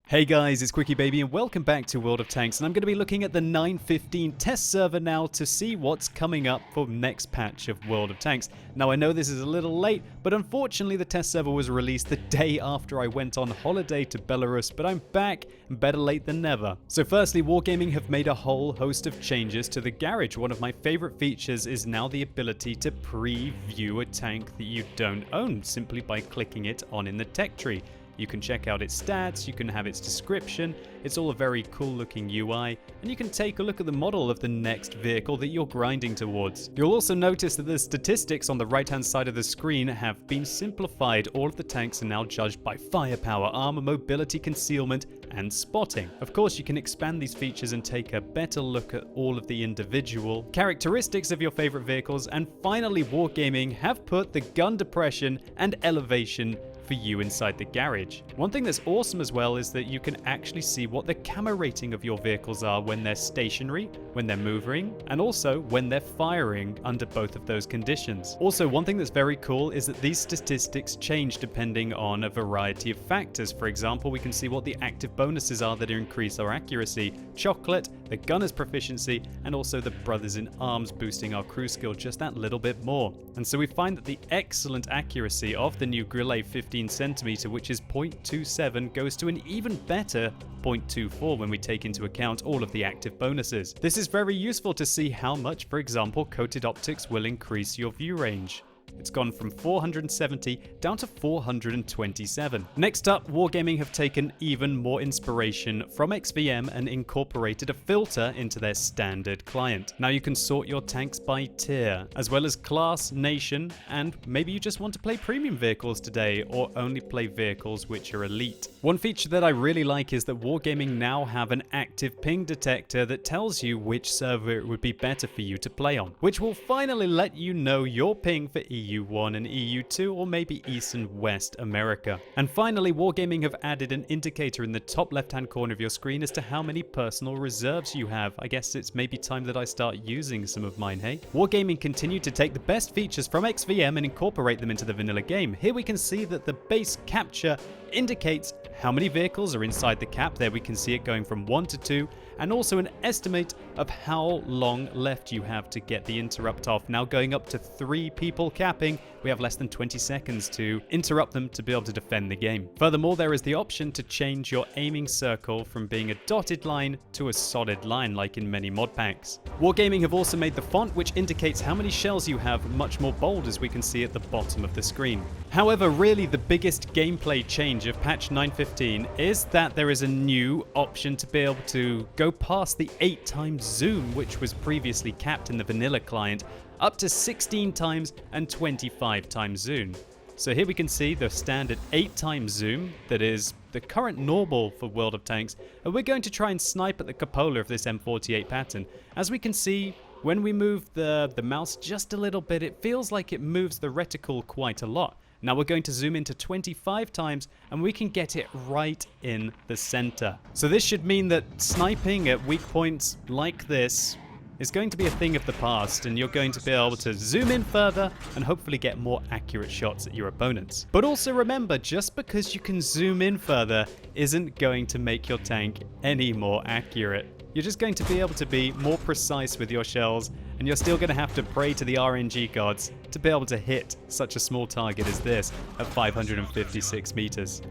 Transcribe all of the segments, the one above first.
Hey guys, it's QuickyBaby and welcome back to World of Tanks, and I'm going to be looking at the 9.15 test server now to see what's coming up for next patch of World of Tanks. Now I know this is a little late, but unfortunately the test server was released the day after I went on holiday to Belarus, but I'm back and better late than never. So firstly, Wargaming have made a whole host of changes to the garage. One of my favorite features is now the ability to preview a tank that you don't own simply by clicking it on in the tech tree. You can check out its stats, you can have its description, it's all a very cool looking UI, and you can take a look at the model of the next vehicle that you're grinding towards. You'll also notice that the statistics on the right hand side of the screen have been simplified. All of the tanks are now judged by firepower, armor, mobility, concealment, and spotting. Of course, you can expand these features and take a better look at all of the individual characteristics of your favorite vehicles, and finally Wargaming have put the gun depression and elevation for you inside the garage. One thing that's awesome as well is that you can actually see what the camo rating of your vehicles are when they're stationary, when they're moving, and also when they're firing under both of those conditions. Also, one thing that's very cool is that these statistics change depending on a variety of factors. For example, we can see what the active bonuses are that increase our accuracy, chocolate, the gunner's proficiency, and also the brothers in arms boosting our crew skill just that little bit more. And so we find that the excellent accuracy of the new Grille 15cm, which is 0.27, goes to an even better 0.24 when we take into account all of the active bonuses. This is very useful to see how much, for example, coated optics will increase your view range. It's gone from 470 down to 427. Next up, Wargaming have taken even more inspiration from XVM and incorporated a filter into their standard client. Now you can sort your tanks by tier, as well as class, nation, and maybe you just want to play premium vehicles today or only play vehicles which are elite. One feature that I really like is that Wargaming now have an active ping detector that tells you which server it would be better for you to play on, which will finally let you know your ping for EU1 and EU2, or maybe East and West America. And finally, Wargaming have added an indicator in the top left hand corner of your screen as to how many personal reserves you have. I guess it's maybe time that I start using some of mine, hey? Wargaming continue to take the best features from XVM and incorporate them into the vanilla game. Here we can see that the base capture indicates how many vehicles are inside the cap. There we can see it going from 1 to 2, and also an estimate of how long left you have to get the interrupt off. Now going up to 3 people capping, we have less than 20 seconds to interrupt them to be able to defend the game. Furthermore, there is the option to change your aiming circle from being a dotted line to a solid line like in many mod packs. Wargaming have also made the font which indicates how many shells you have much more bold, as we can see at the bottom of the screen. However, really the biggest gameplay change of patch 9.15 is that there is a new option to be able to go past the 8 times zoom, which was previously capped in the vanilla client, up to 16 times and 25 times zoom. So here we can see the standard 8 times zoom that is the current normal for World of Tanks, and we're going to try and snipe at the cupola of this M48 pattern. As we can see, when we move the mouse just a little bit, it feels like it moves the reticle quite a lot. Now we're going to zoom into 25 times and we can get it right in the center. So this should mean that sniping at weak points like this is going to be a thing of the past, and you're going to be able to zoom in further and hopefully get more accurate shots at your opponents. But also remember, just because you can zoom in further isn't going to make your tank any more accurate. You're just going to be able to be more precise with your shells, and you're still going to have to pray to the RNG gods to be able to hit such a small target as this at 556 meters.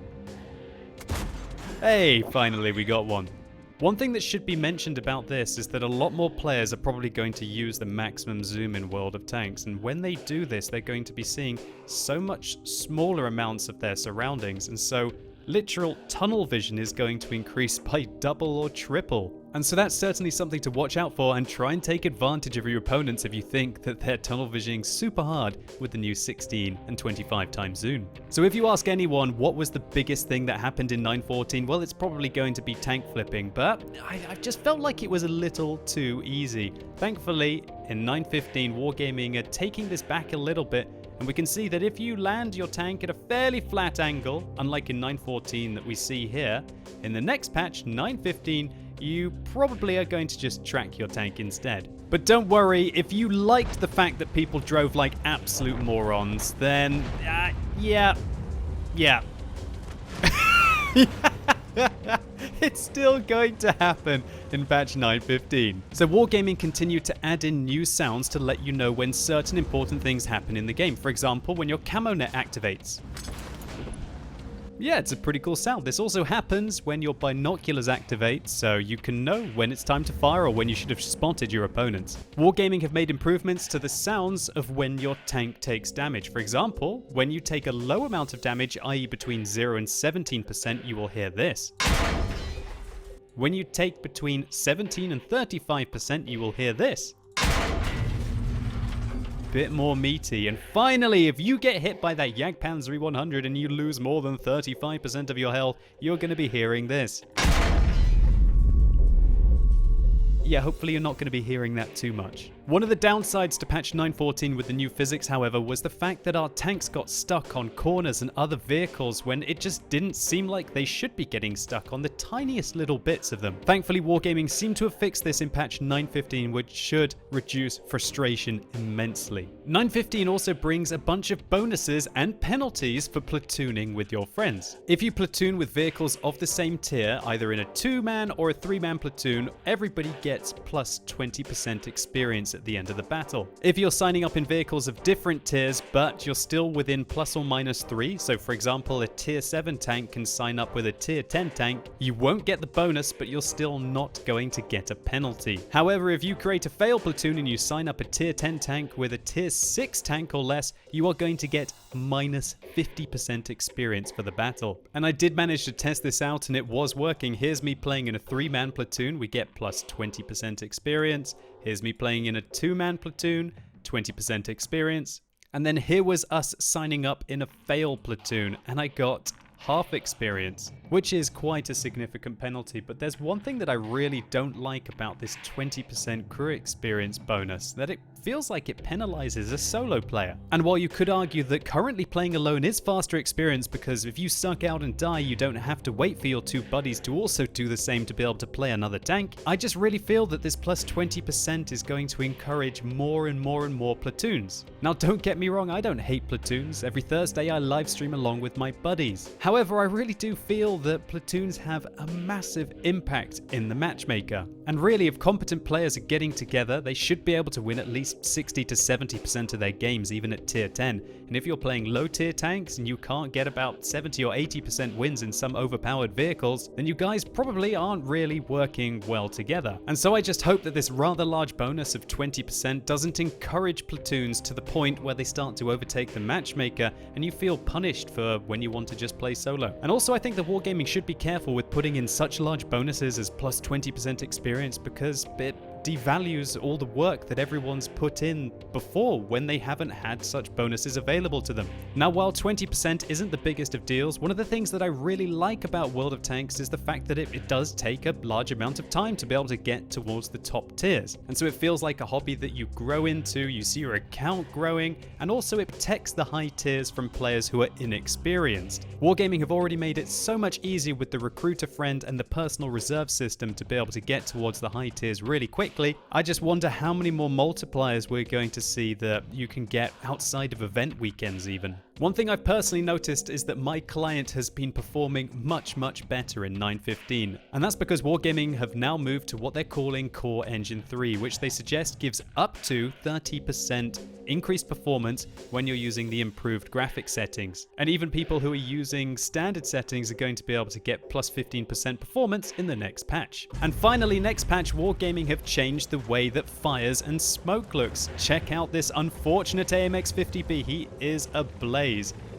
Hey, finally we got one. One thing that should be mentioned about this is that a lot more players are probably going to use the maximum zoom in World of Tanks, and when they do this, they're going to be seeing so much smaller amounts of their surroundings, and so literal tunnel vision is going to increase by double or triple. And so that's certainly something to watch out for, and try and take advantage of your opponents if you think that they're tunnel visioning super hard with the new 16 and 25 times zoom. So if you ask anyone what was the biggest thing that happened in 9.14, well, it's probably going to be tank flipping, but I just felt like it was a little too easy. Thankfully, in 9.15, Wargaming are taking this back a little bit, and we can see that if you land your tank at a fairly flat angle, unlike in 9.14 that we see here, in the next patch, 9.15, you probably are going to just track your tank instead. But don't worry, if you liked the fact that people drove like absolute morons, then yeah. It's still going to happen in patch 9.15. So Wargaming continued to add in new sounds to let you know when certain important things happen in the game. For example, when your camo net activates. Yeah, it's a pretty cool sound. This also happens when your binoculars activate, so you can know when it's time to fire or when you should have spotted your opponents. Wargaming have made improvements to the sounds of when your tank takes damage. For example, when you take a low amount of damage, i.e. between 0 and 17%, you will hear this. When you take between 17 and 35%, you will hear this. Bit more meaty. And finally, if you get hit by that Jagdpanzer 100 and you lose more than 35% of your health, you're going to be hearing this. Yeah, hopefully you're not going to be hearing that too much. One of the downsides to patch 9.14 with the new physics, however, was the fact that our tanks got stuck on corners and other vehicles when it just didn't seem like they should be getting stuck on the tiniest little bits of them. Thankfully, Wargaming seemed to have fixed this in patch 9.15, which should reduce frustration immensely. 9.15 also brings a bunch of bonuses and penalties for platooning with your friends. If you platoon with vehicles of the same tier, either in a 2-man or a 3-man platoon, everybody gets plus 20% experience at the end of the battle. If you're signing up in vehicles of different tiers, but you're still within plus or minus 3, so for example, a tier 7 tank can sign up with a tier 10 tank, you won't get the bonus, but you're still not going to get a penalty. However, if you create a fail platoon and you sign up a tier 10 tank with a tier 6 tank or less, you are going to get minus 50% experience for the battle. And I did manage to test this out and it was working. Here's me playing in a 3-man platoon, we get plus 20% experience. Here's me playing in a 2-man platoon, 20% experience. And then here was us signing up in a fail platoon and I got half experience, which is quite a significant penalty. But there's one thing that I really don't like about this 20% crew experience bonus, that it feels like it penalizes a solo player. And while you could argue that currently playing alone is faster experience because if you suck out and die, you don't have to wait for your 2 buddies to also do the same to be able to play another tank, I just really feel that this plus 20% is going to encourage more and more and more platoons. Now don't get me wrong, I don't hate platoons. Every Thursday I live stream along with my buddies. However, I really do feel that platoons have a massive impact in the matchmaker. And really, if competent players are getting together, they should be able to win at least 60 to 70% of their games, even at tier 10. And if you're playing low tier tanks and you can't get about 70 or 80% wins in some overpowered vehicles, then you guys probably aren't really working well together. And so I just hope that this rather large bonus of 20% doesn't encourage platoons to the point where they start to overtake the matchmaker and you feel punished for when you want to just play solo. And also I think that Wargaming should be careful with putting in such large bonuses as plus 20% experience because it devalues all the work that everyone's put in before when they haven't had such bonuses available to them. Now, while 20% isn't the biggest of deals, one of the things that I really like about World of Tanks is the fact that it does take a large amount of time to be able to get towards the top tiers. And so it feels like a hobby that you grow into, you see your account growing, and also it protects the high tiers from players who are inexperienced. Wargaming have already made it so much easier with the recruiter friend and the personal reserve system to be able to get towards the high tiers really quickly. I just wonder how many more multipliers we're going to see that you can get outside of event weekends even. One thing I've personally noticed is that my client has been performing much better in 9.15, and that's because Wargaming have now moved to what they're calling Core Engine 3, which they suggest gives up to 30% increased performance when you're using the improved graphic settings. And even people who are using standard settings are going to be able to get plus 15% performance in the next patch. And finally, next patch, Wargaming have changed the way that fires and smoke looks. Check out this unfortunate AMX-50B, he is ablaze.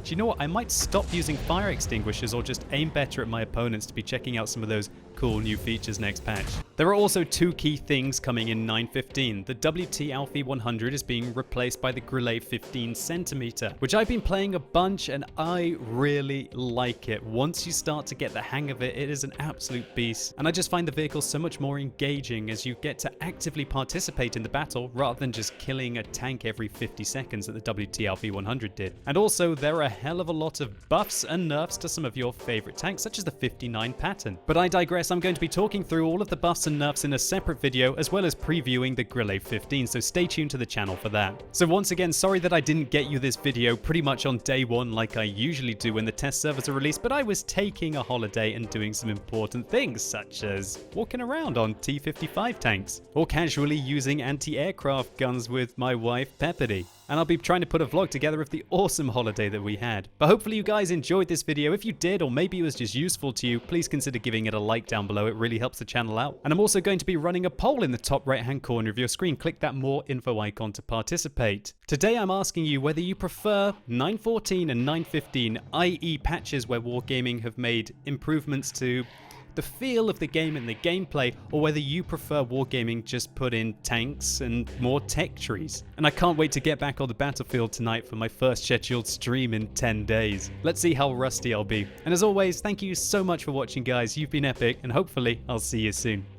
Do you know what? I might stop using fire extinguishers or just aim better at my opponents to be checking out some of those cool new features next patch. There are also 2 key things coming in 9.15. The WT Alfie 100 is being replaced by the Grillet 15cm, which I've been playing a bunch and I really like it. Once you start to get the hang of it, it is an absolute beast. And I just find the vehicle so much more engaging as you get to actively participate in the battle rather than just killing a tank every 50 seconds that the WT Alfie 100 did. And also there are hell of a lot of buffs and nerfs to some of your favorite tanks, such as the 59 pattern. But I digress, I'm going to be talking through all of the buffs and nerfs in a separate video, as well as previewing the Grille 15, so stay tuned to the channel for that. So once again, sorry that I didn't get you this video pretty much on day one like I usually do when the test servers are released, but I was taking a holiday and doing some important things, such as walking around on T-55 tanks, or casually using anti-aircraft guns with my wife Pepperdy. And I'll be trying to put a vlog together of the awesome holiday that we had. But hopefully you guys enjoyed this video. If you did, or maybe it was just useful to you, please consider giving it a like down below. It really helps the channel out. And I'm also going to be running a poll in the top right hand corner of your screen. Click that more info icon to participate. Today I'm asking you whether you prefer 9.14 and 9.15, i.e. patches where Wargaming have made improvements to the feel of the game and the gameplay, or whether you prefer Wargaming just put in tanks and more tech trees. And I can't wait to get back on the battlefield tonight for my first scheduled stream in 10 days. Let's see how rusty I'll be. And as always, thank you so much for watching, guys. You've been epic, and hopefully I'll see you soon.